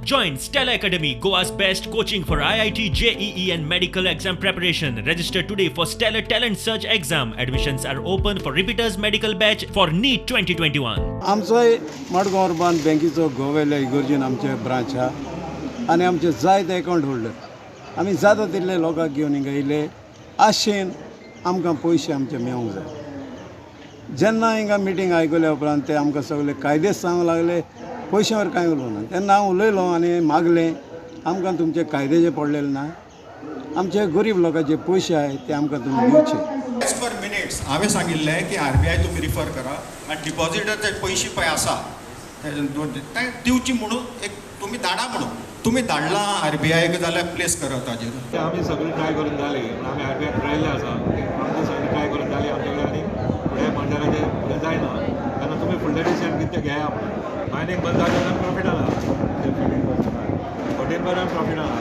Join Stella Academy, Goa's best coaching for IIT, JEE and medical exam preparation. Register today for Stellar Talent Search exam. Admissions are open for repeaters medical batch for NEET 2021. आमचोय Madgaon urban बँकेचो गोवेल्या इगर्जीन आमचे branch हा आनी आमचे जायते account holder आमी जाता तितले लोकांक घेवन हिंगा येयले आशेन आमकां पयशे आमचे मेळूंक जाय जेन्ना हिंगा मिटींग आयकल्या उपरांत ते आमकां सगळे कायदे सांगूंक लागले पयशांवर कांय उलोवना तेन्ना हांव उलयलो आनी मागलें आमकां तुमचे कायदे पडलेले ना आमचे गरीब लोकांचे पयशे आहाय ते आमकां तुमी दिवचे पर मिनिट्स हांवें सांगिल्लें की RBI तुमी रिफर करा आनी डिपॉझिटाचे पयशे पळय आसा ते दिवची म्हणून एक तुमी धाडा म्हणून तुमी धाडला RBIक जाल्यार प्लेस करात ताजेर आमी सगळी ट्राय करून जाली आमी RBI रायल्ले आसा आमी सगळी ट्राय करून जाली आमचे कडेन आनी फुडें मंडळाचे फुडें जायना तेन्ना तुमी फुडले डिसिजन कितें घेया मायनींग बंद जालें जाल्यार प्रॉफीट आहा 14% प्रॉफीट आहा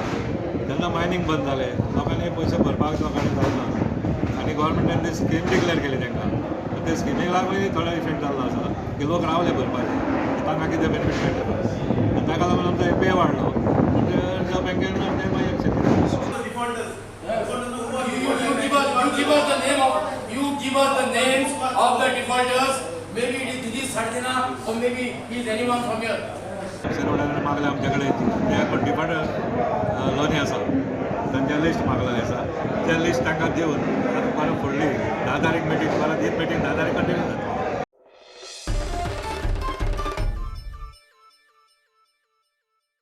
तेन्ना मायनींग बंद जालें लोकांनी पयशे भरपाक लोकांनी जायना आनी गोवोरमेंटान ती स्कीम डिक्लेअर केली तांकां ते स्किमीक लागून थोडो इफेक्ट जाल्लो आसा की लोक रावले भरपाचे तांकां कितें बेनिफीट मेळटा आनी ताका लागून आमचो पे वाडलो त्या बँकेन ते मागीर You give us the names of the defaulters. Maybe it is Didi Sardina or maybe he is anyone from here. रोडान मागले आमचे कडेन ते कोण डिफॉल्ट लोनी आसा तांचे लिस्ट मागलेलें आसा ते लिस्ट तांकां दिवन परत फुडली 10 तारीख मिटींग परत ही मिटींग 10 तारीख कंटिन्यू जाता